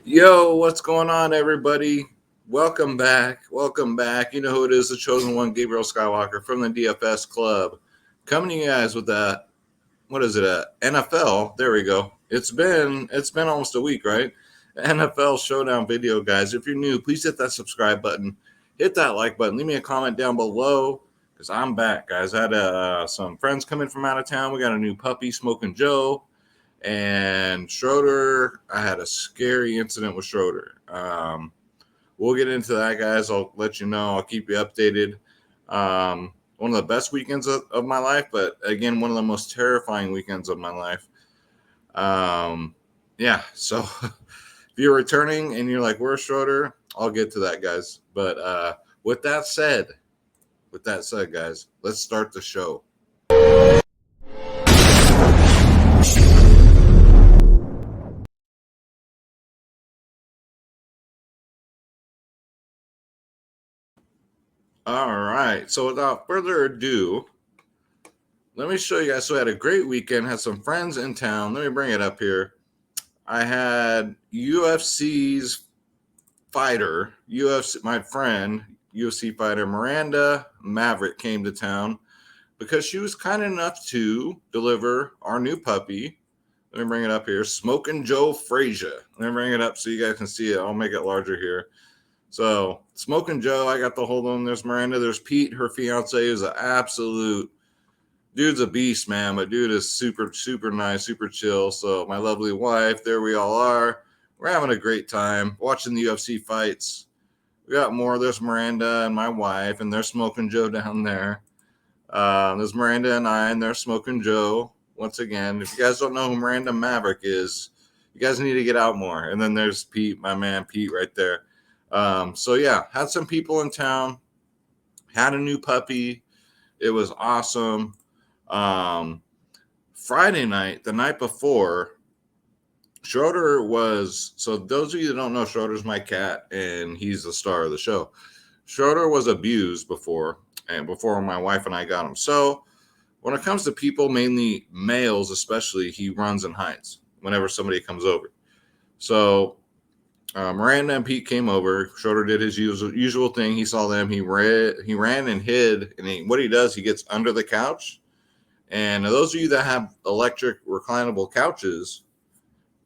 Yo, what's going on, everybody? Welcome back. Welcome back. You know who it is, the chosen one, Gabriel Skywalker from the DFS Club. Coming to you guys with what is it, NFL. There we go. It's been almost a week, right? NFL Showdown video, guys. If you're new, please hit that subscribe button. Hit that like button. Leave me a comment down below because I'm back, guys. I had some friends coming from out of town. We got a new puppy, Smoking Joe. And Schroeder, I had a scary incident with Schroeder. We'll get into that, guys. I'll let you know. I'll keep you updated. One of the best weekends of my life, but again, one of the most terrifying weekends of my life. Yeah, so if you're returning and you're like, where's Schroeder? I'll get to that, guys. But with that said, guys, let's start the show. All right. So without further ado, let me show you guys. So I had a great weekend, had some friends in town. Let me bring it up here. I had UFC's fighter, my friend, UFC fighter Miranda Maverick came to town because she was kind enough to deliver our new puppy. Let me bring it up here. Smoking Joe Frazier. Let me bring it up so you guys can see it. I'll make it larger here. So Smoking Joe, I got the hold on. There's Miranda. There's Pete, her fiance, is an absolute dude's a beast, man. But dude is super, super nice, super chill. So my lovely wife, there we all are. We're having a great time watching the UFC fights. We got more. There's Miranda and my wife, and they're Smoking Joe down there. There's Miranda and I, and they're Smoking Joe. Once again, if you guys don't know who Miranda Maverick is, you guys need to get out more. And then there's Pete, my man Pete, right there. So yeah, had some people in town. Had a new puppy. It was awesome. Friday night, the night before, Schroeder was, so those of you that don't know, Schroeder's my cat, and he's the star of the show. Schroeder was abused before my wife and I got him. So when it comes to people, mainly males especially, he runs and hides whenever somebody comes over. So Miranda and Pete came over. Schroeder did his usual thing. He saw them. He ran and hid. And what he does, he gets under the couch. And those of you that have electric reclinable couches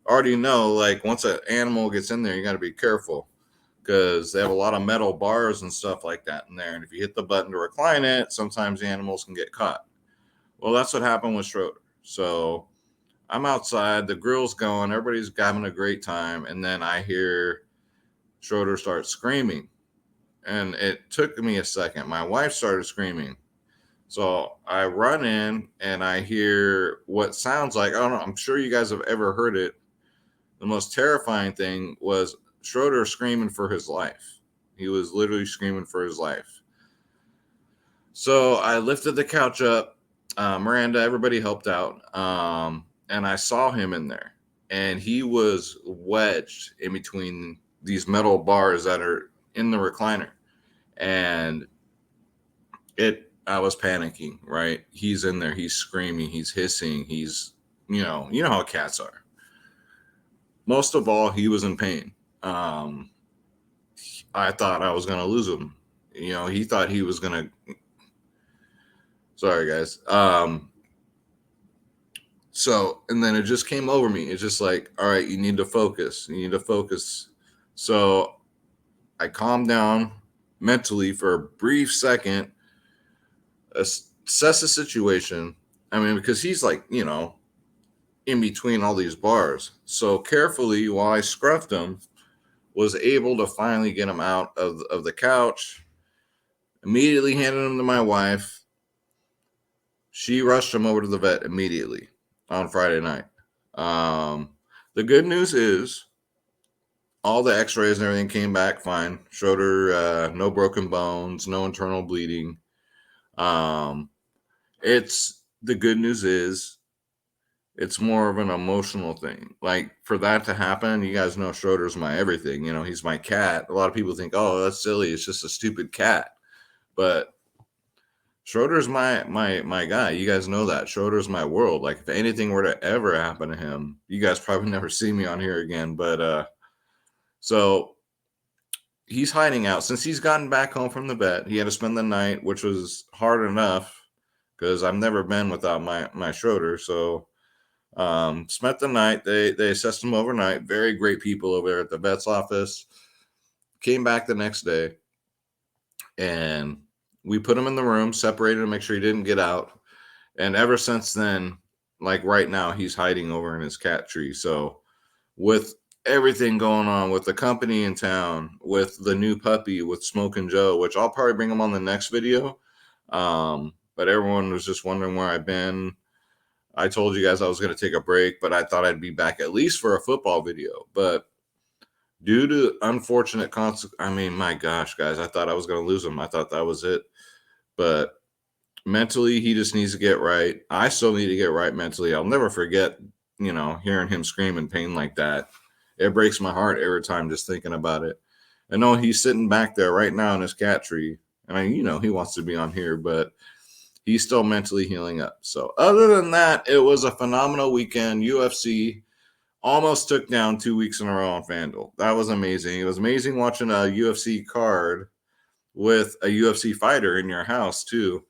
already know, like, once an animal gets in there, you got to be careful because they have a lot of metal bars and stuff like that in there. And if you hit the button to recline it, sometimes the animals can get caught. Well, that's what happened with Schroeder. So I'm outside, the grill's going, everybody's having a great time. And then I hear Schroeder start screaming. And it took me a second. My wife started screaming. So I run in and I hear what sounds like, I don't know, I'm sure you guys have ever heard it. The most terrifying thing was Schroeder screaming for his life. He was literally screaming for his life. So I lifted the couch up. Miranda, everybody helped out. And I saw him in there. And he was wedged in between these metal bars that are in the recliner. And I was panicking, right? He's in there. He's screaming. He's hissing. He's, you know how cats are. Most of all, he was in pain. I thought I was going to lose him. He thought he was going to. Sorry, guys. So, and then it just came over me. It's just like, all right, you need to focus. You need to focus. So I calmed down mentally for a brief second, assess the situation. I mean, because he's like, in between all these bars. So carefully, while I scruffed him, was able to finally get him out of the couch. Immediately handed him to my wife. She rushed him over to the vet immediately on Friday night. The good news is all the x-rays and everything came back fine. Schroeder, no broken bones, no internal bleeding. It's the good news is it's more of an emotional thing. Like, for that to happen, you guys know Schroeder's my everything. He's my cat. A lot of people think, oh, that's silly. It's just a stupid cat. But Schroeder's my guy. You guys know that. Schroeder's my world. Like, if anything were to ever happen to him, you guys probably never see me on here again. But So he's hiding out. Since he's gotten back home from the vet, he had to spend the night, which was hard enough because I've never been without my Schroeder. So spent the night. They assessed him overnight. Very great people over there at the vet's office. Came back the next day, and we put him in the room, separated him, make sure he didn't get out. And ever since then, like right now, he's hiding over in his cat tree. So with everything going on with the company in town, with the new puppy, with Smoking Joe, which I'll probably bring him on the next video. But everyone was just wondering where I've been. I told you guys I was going to take a break, but I thought I'd be back at least for a football video. But due to unfortunate I mean, my gosh, guys, I thought I was going to lose him. I thought that was it. But mentally, he just needs to get right. I still need to get right mentally. I'll never forget, hearing him scream in pain like that. It breaks my heart every time just thinking about it. I know he's sitting back there right now in his cat tree. And he wants to be on here, but he's still mentally healing up. So other than that, it was a phenomenal weekend. UFC almost took down 2 weeks in a row on FanDuel. That was amazing. It was amazing watching a UFC card with a UFC fighter in your house too.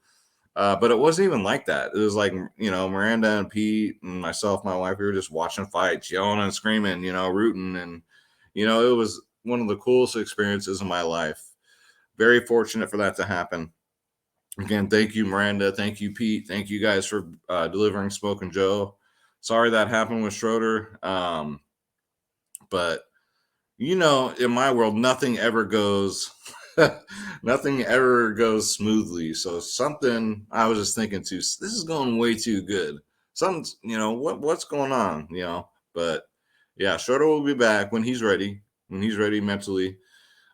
But it wasn't even like that. It was like, Miranda and Pete and myself, my wife, we were just watching fights, yelling and screaming, rooting. And, it was one of the coolest experiences of my life. Very fortunate for that to happen. Again, thank you, Miranda. Thank you, Pete. Thank you guys for delivering Smoking Joe. Sorry that happened with Schroeder. But, in my world, nothing ever goes smoothly. So something I was just thinking too, this is going way too good. What's going on, but yeah, Schroeder will be back when he's ready mentally.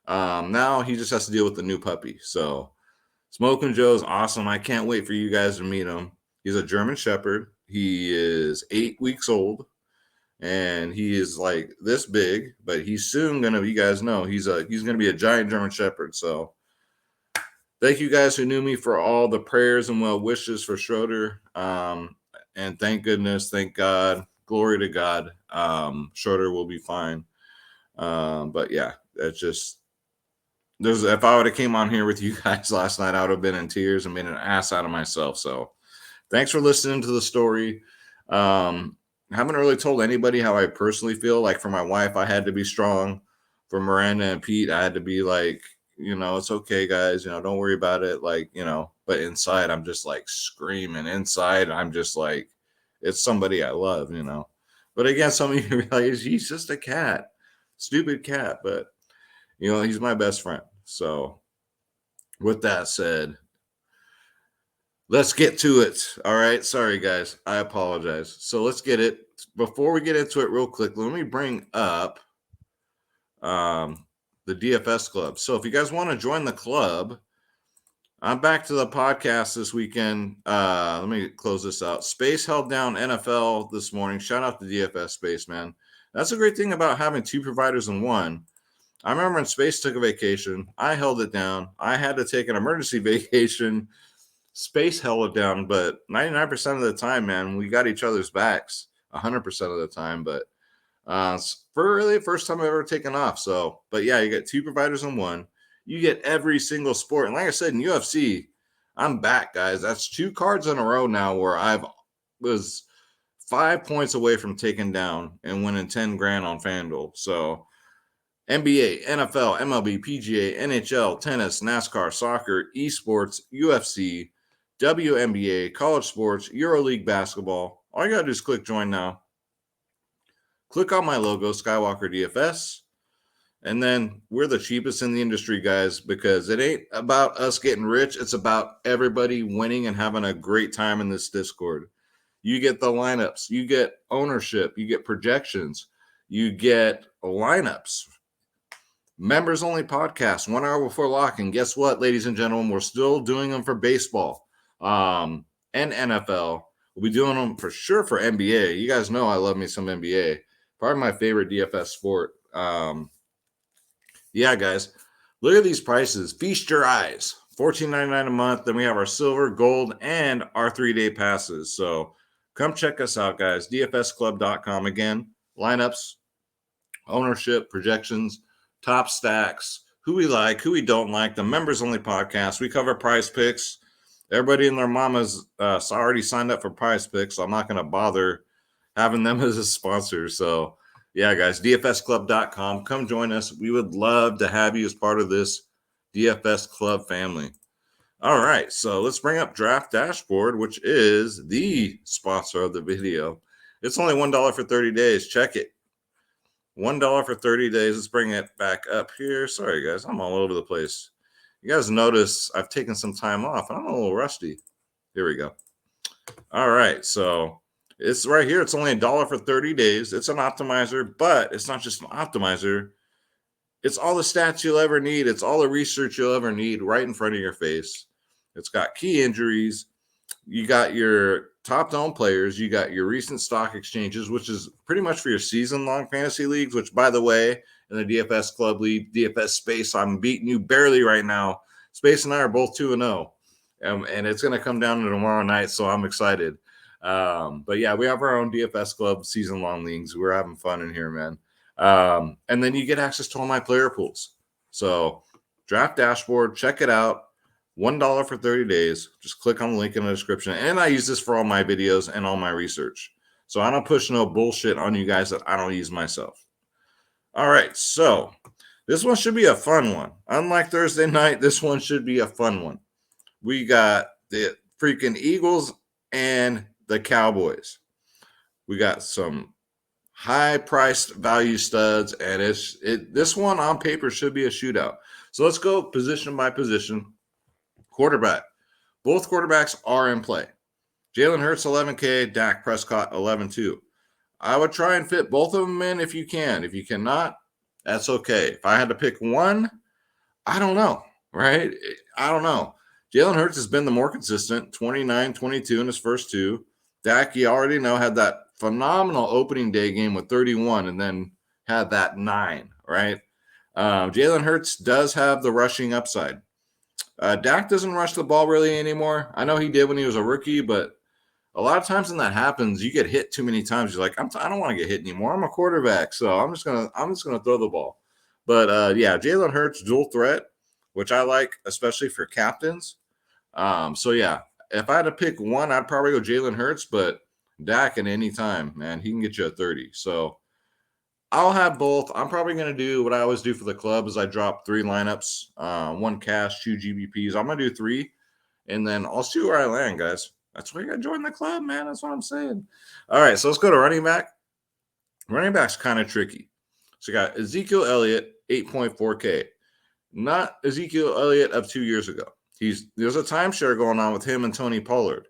Now he just has to deal with the new puppy. So Smoking Joe is awesome. I can't wait for you guys to meet him. He's a German Shepherd. He is 8 weeks old. And he is like this big, but he's soon gonna. You guys know he's gonna be a giant German Shepherd. So, thank you guys who knew me for all the prayers and well wishes for Schroeder. And thank goodness, thank God, glory to God. Schroeder will be fine. But yeah, it's just if I would have came on here with you guys last night, I would have been in tears and made an ass out of myself. So, thanks for listening to the story. I haven't really told anybody how I personally feel. Like for my wife, I had to be strong. For Miranda and Pete, I had to be like, it's okay, guys. Don't worry about it. Like, but inside, I'm just like screaming. Inside, I'm just like, it's somebody I love, But again, some of you realize he's just a cat, stupid cat. But, he's my best friend. So with that said, let's get to it. All right. Sorry, guys. I apologize. So let's get it. Before we get into it real quick, let me bring up the DFS Club. So if you guys want to join the club, I'm back to the podcast this weekend. Let me close this out. Space held down NFL this morning. Shout out to DFS Space, man. That's a great thing about having two providers in one. I remember when Space took a vacation, I held it down. I had to take an emergency vacation. Space held it down, but 99% of the time, man, we got each other's backs 100% of the time. But for really the first time I've ever taken off. So, but yeah, you get two providers in one. You get every single sport. And like I said, in UFC, I'm back, guys. That's 2 cards in a row now where was 5 points away from taking down and winning 10 grand on FanDuel. So NBA, NFL, MLB, PGA, NHL, tennis, NASCAR, soccer, esports, UFC, WNBA, college sports, EuroLeague basketball. All you got to do is click join now. Click on my logo, Skywalker DFS. And then we're the cheapest in the industry, guys, because it ain't about us getting rich. It's about everybody winning and having a great time in this Discord. You get the lineups. You get ownership. You get projections. You get lineups. Members only podcast 1 hour before lock. And guess what, ladies and gentlemen? We're still doing them for baseball and NFL. We'll be doing them for sure for NBA. You guys know I love me some NBA. Probably my favorite DFS sport. Yeah, guys, look at these prices. Feast your eyes. $14.99 a month. Then we have our silver, gold, and our 3-day passes. So come check us out, guys. DFSclub.com. Again, lineups, ownership, projections, top stacks, who we like, who we don't like, the members only podcast. We cover prize picks. Everybody and their mamas already signed up for prize picks, so I'm not going to bother having them as a sponsor. So, yeah, guys, dfsclub.com. Come join us. We would love to have you as part of this DFS Club family. All right, so let's bring up Draft Dashboard, which is the sponsor of the video. It's only $1 for 30 days. Check it. $1 for 30 days. Let's bring it back up here. Sorry, guys. I'm all over the place. You guys notice I've taken some time off, and I'm a little rusty. Here we go. All right. So it's right here. It's only $1 for 30 days. It's an optimizer, but it's not just an optimizer. It's all the stats you'll ever need. It's all the research you'll ever need right in front of your face. It's got key injuries. You got your top-down players. You got your recent stock exchanges, which is pretty much for your season-long fantasy leagues, which, by the way, in the DFS Club League, DFS Space, I'm beating you barely right now. Space and I are both 2-0, and it's going to come down to tomorrow night, so I'm excited. But, yeah, we have our own DFS Club season-long leagues. We're having fun in here, man. And then you get access to all my player pools. So Draft Dashboard, check it out. $1 for 30 days. Just click on the link in the description. And I use this for all my videos and all my research. So I don't push no bullshit on you guys that I don't use myself. All right, so this one should be a fun one. Unlike Thursday night, this one should be a fun one. We got the freaking Eagles and the Cowboys. We got some high-priced value studs, and this one on paper should be a shootout. So let's go position by position. Quarterback. Both quarterbacks are in play. Jalen Hurts, 11K. Dak Prescott, 11.2. I would try and fit both of them in if you can. If you cannot, that's okay. If I had to pick one, I don't know, right? I don't know. Jalen Hurts has been the more consistent, 29, 22 in his first two. Dak, you already know, had that phenomenal opening day game with 31 and then had that 9, right? Jalen Hurts does have the rushing upside. Dak doesn't rush the ball really anymore. I know he did when he was a rookie, but a lot of times when that happens, you get hit too many times. You're like, I don't want to get hit anymore. I'm a quarterback, so I'm just gonna throw the ball. But yeah, Jalen Hurts dual threat, which I like, especially for captains. So yeah, if I had to pick one, I'd probably go Jalen Hurts, but Dak at any time, man, he can get you a 30. So I'll have both. I'm probably going to do what I always do for the club is I drop 3 lineups, 1 cash, 2 GBPs. I'm going to do 3, and then I'll see where I land, guys. That's why you got to join the club, man. That's what I'm saying. All right, so let's go to running back. Running back's kind of tricky. So you got Ezekiel Elliott, 8.4K. Not Ezekiel Elliott of 2 years ago. There's a timeshare going on with him and Tony Pollard.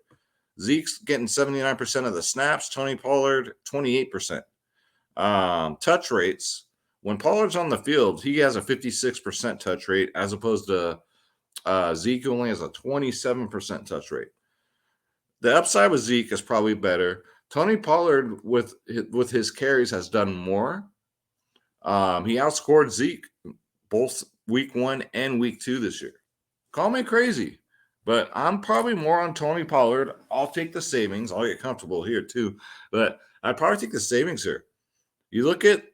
Zeke's getting 79% of the snaps. Tony Pollard, 28%. Touch rates. When Pollard's on the field, he has a 56% touch rate as opposed to Zeke, who only has a 27% touch rate. The upside with Zeke is probably better. Tony Pollard, with his carries, has done more. He outscored Zeke both week 1 and week 2 this year. Call me crazy, but I'm probably more on Tony Pollard. I'll take the savings. I'll get comfortable here too, but I'd probably take the savings here. You look at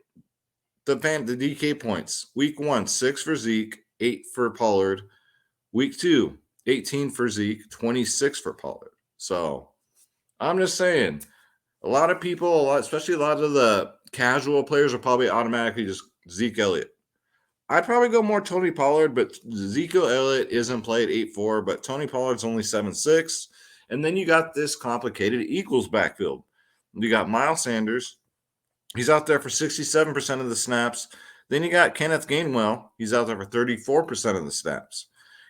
the DK points. Week 1, 6 for Zeke, 8 for Pollard. Week 2, 18 for Zeke, 26 for Pollard. So I'm just saying, a lot of people, especially a lot of the casual players, are probably automatically just Zeke Elliott. I'd probably go more Tony Pollard, but Ezekiel Elliott is in play at 8.4, but Tony Pollard's only 7.6. And then you got this complicated Eagles backfield. You got Miles Sanders. He's out there for 67% of the snaps. Then you got Kenneth Gainwell. He's out there for 34% of the snaps.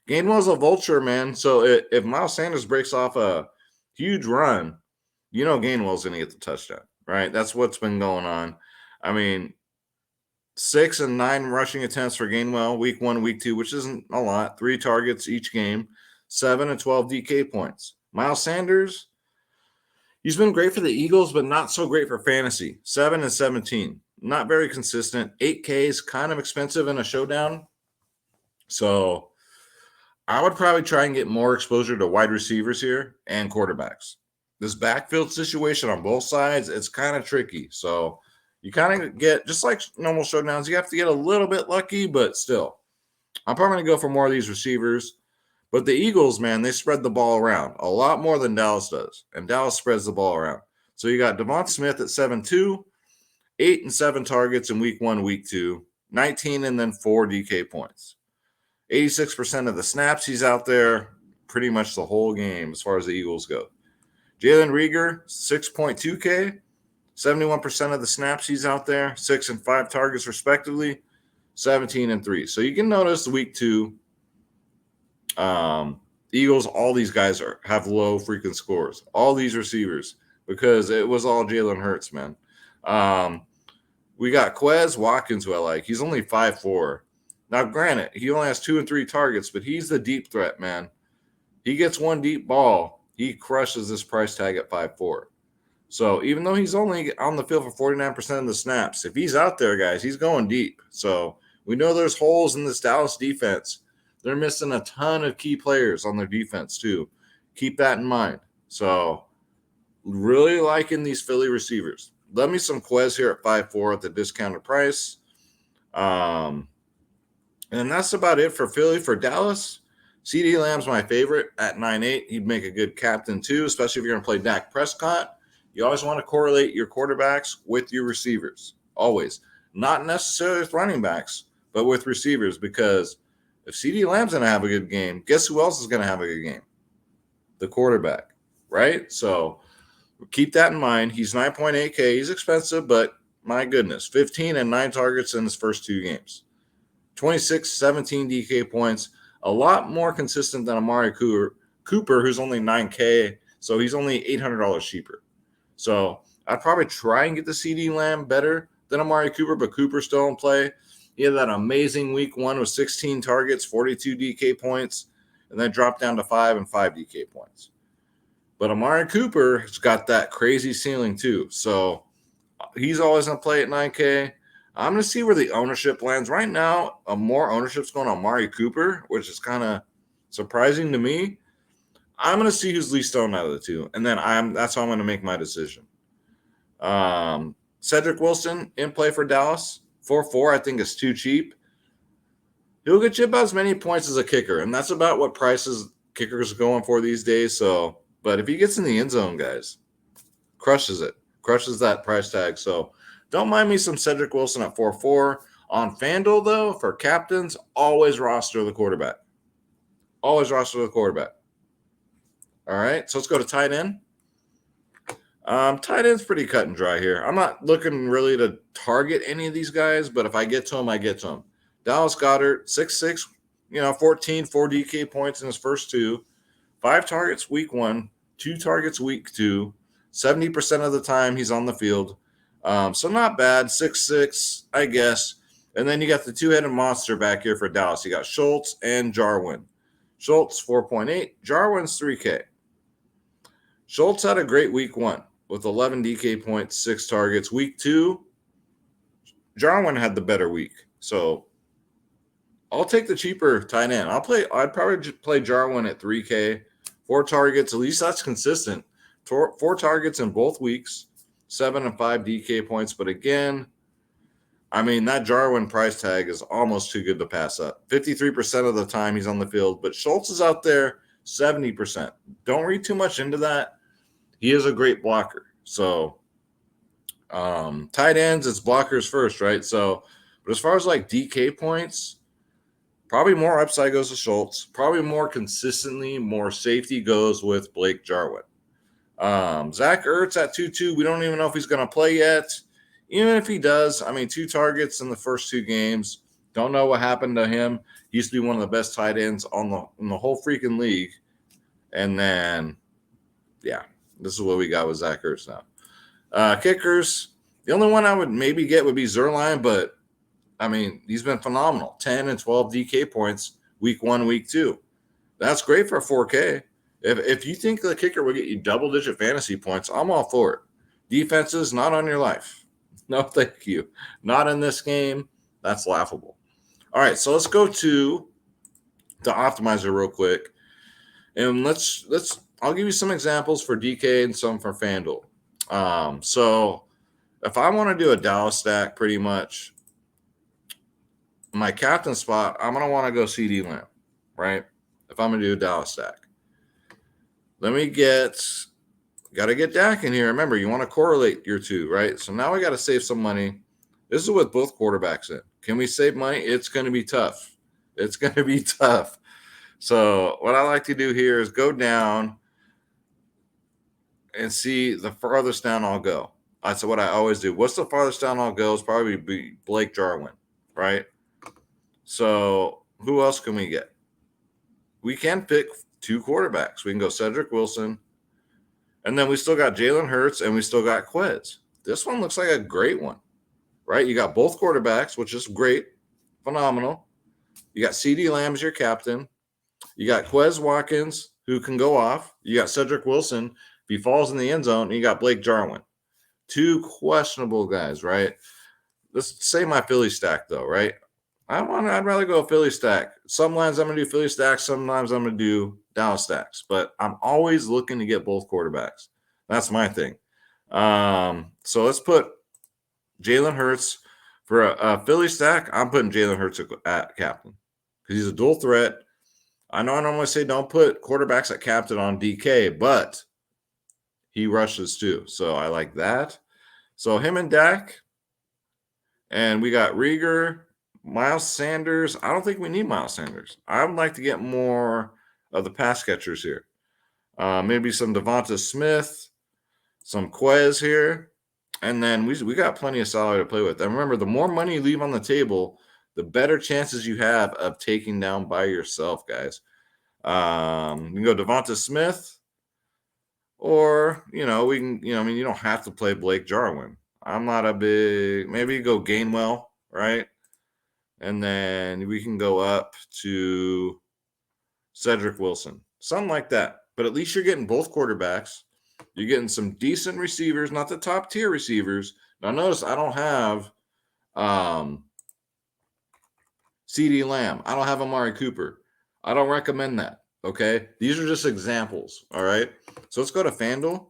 Gainwell's a vulture, man. So if Miles Sanders breaks off a huge run, you know Gainwell's going to get the touchdown, right? That's what's been going on. I mean, 6 and 9 rushing attempts for Gainwell, week 1, week 2, which isn't a lot. 3 targets each game, 7 and 12 DK points. Miles Sanders, he's been great for the Eagles, but not so great for fantasy. 7 and 17, not very consistent. 8K is kind of expensive in a showdown. So I would probably try and get more exposure to wide receivers here and quarterbacks. This backfield situation on both sides, it's kind of tricky. So You kind of get, just like normal showdowns, you have to get a little bit lucky, but still. I'm probably going to go for more of these receivers. But the Eagles, man, they spread the ball around a lot more than Dallas does. And Dallas spreads the ball around. So you got Devonta Smith at 7-2, 8 and 7 targets in week 1, week 2, 19 and then 4 DK points. 86% of the snaps he's out there pretty much the whole game as far as the Eagles go. Jalen Reagor, 6.2K, 71% of the snaps he's out there, 6 and 5 targets respectively, 17 and 3. So you can notice week 2, Eagles, all these guys have low freaking scores. All these receivers, because it was all Jalen Hurts, man. We got Quez Watkins, who I like. He's only 5'4". Now, granted, he only has 2 and 3 targets, but he's the deep threat, man. He gets one deep ball, he crushes this price tag at 5'4". So even though he's only on the field for 49% of the snaps, if he's out there, guys, he's going deep. So we know there's holes in this Dallas defense. They're missing a ton of key players on their defense, too. Keep that in mind. So really liking these Philly receivers. Love me some Quez here at 5'4" at the discounted price. And that's about it for Philly. For Dallas, CeeDee Lamb's my favorite at 9.8. He'd make a good captain, too, especially if you're going to play Dak Prescott. You always want to correlate your quarterbacks with your receivers. Always. Not necessarily with running backs, but with receivers, because if CeeDee Lamb's going to have a good game, guess who else is going to have a good game? The quarterback, right? So keep that in mind. He's 9.8K. He's expensive, but my goodness, 15 and 9 targets in his first 2 games. 26, 17 DK points. A lot more consistent than Amari Cooper, who's only 9K, so he's only $800 cheaper. So I'd probably try and get the CeeDee Lamb better than Amari Cooper, but Cooper's still in play. He had that amazing week 1 with 16 targets, 42 DK points, and then dropped down to 5 and 5 DK points. But Amari Cooper has got that crazy ceiling too. So he's always going to play at 9K. I'm going to see where the ownership lands. Right now, more ownership's going on Amari Cooper, which is kind of surprising to me. I'm going to see who's least owned out of the two, and then that's how I'm going to make my decision. Cedric Wilson in play for Dallas. 4.4 I think is too cheap. He'll get you about as many points as a kicker, and that's about what prices kickers are going for these days. So, but if he gets in the end zone, guys, crushes that price tag. So don't mind me some Cedric Wilson at 4.4. On FanDuel, though, for captains, always roster the quarterback. Always roster the quarterback. All right, so let's go to tight end. Tight end's pretty cut and dry here. I'm not looking really to target any of these guys, but if I get to them, I get to them. Dallas Goedert, 6'6", 14, 4 DK points in his first 2. 5 targets week 1, 2 targets week 2. 70% of the time he's on the field. So not bad, 6'6", I guess. And then you got the 2-headed monster back here for Dallas. You got Schultz and Jarwin. Schultz, 4.8. Jarwin's 3K. Schultz had a great week 1 with 11 DK points, 6 targets. Week 2, Jarwin had the better week. So I'll take the cheaper tight end. I'd probably play Jarwin at 3K. 4 targets, at least that's consistent. 4 targets in both weeks, 7 and 5 DK points. But again, I mean, that Jarwin price tag is almost too good to pass up. 53% of the time he's on the field, but Schultz is out there 70%. Don't read too much into that. He is a great blocker. So tight ends, it's blockers first, right? So, but as far as like DK points, probably more upside goes to Schultz. Probably more consistently, more safety goes with Blake Jarwin. Zach Ertz at 2.2. We don't even know if he's going to play yet. Even if he does, I mean, 2 targets in the first 2 games. Don't know what happened to him. He used to be one of the best tight ends in the whole freaking league. And then, yeah, this is what we got with Zach Ertz now. Kickers, the only one I would maybe get would be Zerline, but, I mean, he's been phenomenal. 10 and 12 DK points week 1, week 2. That's great for 4K. If you think the kicker will get you double-digit fantasy points, I'm all for it. Defenses, not on your life. No, thank you. Not in this game. That's laughable. All right, so let's go to the optimizer real quick. And I'll give you some examples for DK and some for FanDuel. So if I want to do a Dallas stack, pretty much my captain spot, I'm going to want to go CD Lamb, right? If I'm going to do a Dallas stack. Let me got to get Dak in here. Remember, you want to correlate your two, right? So now we got to save some money. This is with both quarterbacks in. Can we save money? It's going to be tough. It's going to be tough. So what I like to do here is go down and see the farthest down I'll go. That's what I always do. What's the farthest down I'll go is probably be Blake Jarwin, right? So who else can we get? We can pick two quarterbacks. We can go Cedric Wilson, and then we still got Jalen Hurts, and we still got Quez. This one looks like a great one, right? You got both quarterbacks, which is great, phenomenal. You got CD Lamb as your captain. You got Quez Watkins, who can go off. You got Cedric Wilson, if he falls in the end zone, and you got Blake Jarwin. Two questionable guys, right? Let's say my Philly stack, though, right? I'd rather go Philly stack. Some lines I'm going to do Philly stacks. Sometimes I'm going to do Dallas stacks. But I'm always looking to get both quarterbacks. That's my thing. So let's put Jalen Hurts for a Philly stack. I'm putting Jalen Hurts at captain because he's a dual threat. I know I normally say don't put quarterbacks at captain on DK, but he rushes too. So I like that. So him and Dak. And we got Rieger, Miles Sanders. I don't think we need Miles Sanders. I would like to get more of the pass catchers here. Maybe some Devonta Smith, some Quez here. And then we got plenty of salary to play with. And remember, the more money you leave on the table, the better chances you have of taking down by yourself, guys. You can go Devonta Smith, or, we can, you don't have to play Blake Jarwin. I'm not a big, maybe go Gainwell, right? And then we can go up to Cedric Wilson, something like that. But at least you're getting both quarterbacks. You're getting some decent receivers, not the top tier receivers. Now notice I don't have CD Lamb. I don't have Amari Cooper. I don't recommend that. Okay. These are just examples. All right. So let's go to FanDuel.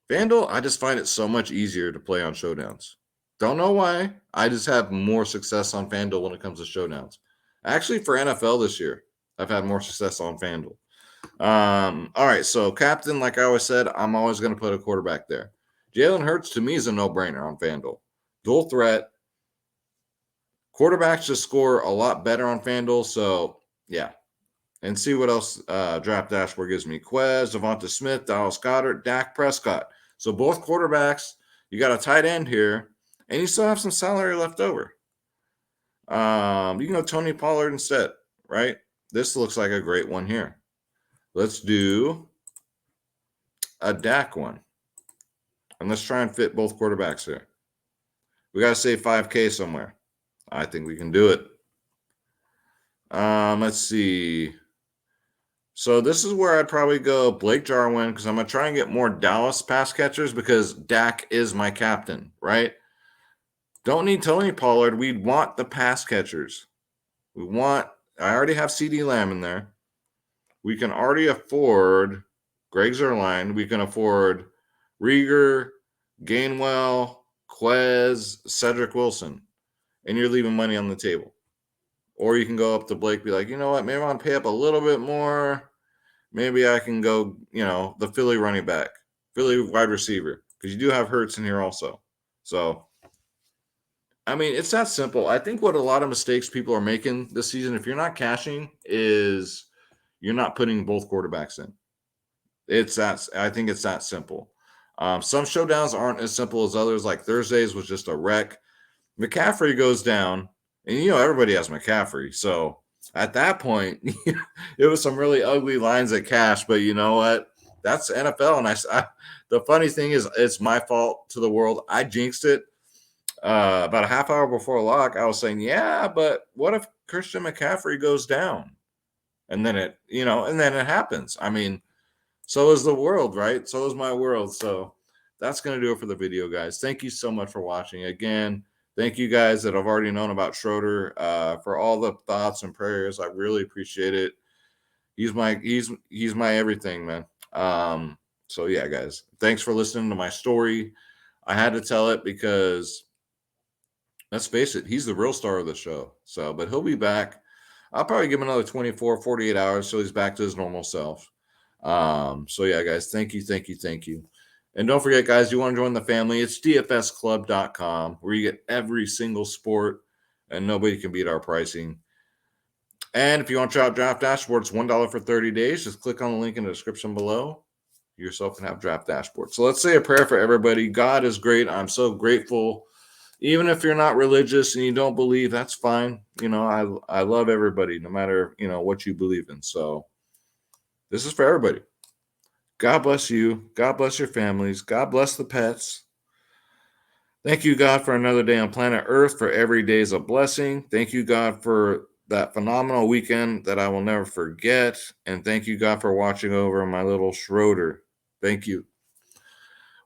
FanDuel, I just find it so much easier to play on showdowns. Don't know why. I just have more success on FanDuel when it comes to showdowns. Actually, for NFL this year, I've had more success on FanDuel. All right, so captain, like I always said, I'm always going to put a quarterback there. Jalen Hurts, to me, is a no-brainer on FanDuel. Dual threat. Quarterbacks just score a lot better on FanDuel, so yeah. And see what else Draft Dashboard gives me. Quez, Devonta Smith, Dallas Goedert, Dak Prescott. So both quarterbacks, you got a tight end here, and you still have some salary left over. You can go Tony Pollard instead, right? This looks like a great one here. Let's do a Dak one. And let's try and fit both quarterbacks here. We got to save $5K somewhere. I think we can do it. Let's see. So this is where I'd probably go Blake Jarwin, because I'm going to try and get more Dallas pass catchers because Dak is my captain, right? Don't need Tony Pollard. We want the pass catchers. I already have CD Lamb in there. We can already afford Greg Zuerlein. We can afford Rieger, Gainwell, Quez, Cedric Wilson. And you're leaving money on the table. Or you can go up to Blake, be like, you know what, maybe I want to pay up a little bit more. Maybe I can go, the Philly running back, Philly wide receiver, because you do have Hurts in here also. So, I mean, it's that simple. I think what a lot of mistakes people are making this season, if you're not cashing, is you're not putting both quarterbacks in. I think it's that simple. Some showdowns aren't as simple as others. Like Thursdays was just a wreck. McCaffrey goes down, and everybody has McCaffrey. So at that point, it was some really ugly lines at cash. But you know what? That's NFL. And the funny thing is, it's my fault to the world. I jinxed it. About a half hour before lock, I was saying, yeah, but what if Christian McCaffrey goes down? And then it happens. I mean, so is the world, right? So is my world. So that's going to do it for the video, guys. Thank you so much for watching. Again, thank you guys that have already known about Schroeder for all the thoughts and prayers. I really appreciate it. He's my everything, man. So yeah, guys, thanks for listening to my story. I had to tell it because let's face it, he's the real star of the show. So, but he'll be back. I'll probably give him another 24, 48 hours so he's back to his normal self. So yeah, guys, thank you. And don't forget, guys, you want to join the family, it's dfsclub.com, where you get every single sport and nobody can beat our pricing. And if you want to try out Draft Dashboard, it's $1 for 30 days. Just click on the link in the description below. You yourself can have Draft Dashboard. So let's say a prayer for everybody. God is great. I'm so grateful. Even if you're not religious and you don't believe, that's fine. You know, I love everybody, no matter, you know, what you believe in. So this is for everybody. God bless you. God bless your families. God bless the pets. Thank you, God, for another day on planet Earth, for every day is a blessing. Thank you, God, for that phenomenal weekend that I will never forget. And thank you, God, for watching over my little Schroeder. Thank you.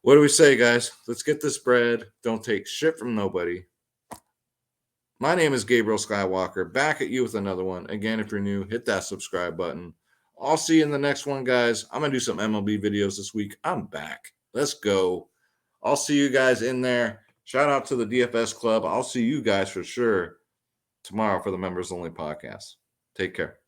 What do we say, guys? Let's get this bread. Don't take shit from nobody. My name is Gabriel Skywalker. Back at you with another one. Again, if you're new, hit that subscribe button. I'll see you in the next one, guys. I'm going to do some MLB videos this week. I'm back. Let's go. I'll see you guys in there. Shout out to the DFS Club. I'll see you guys for sure tomorrow for the Members Only podcast. Take care.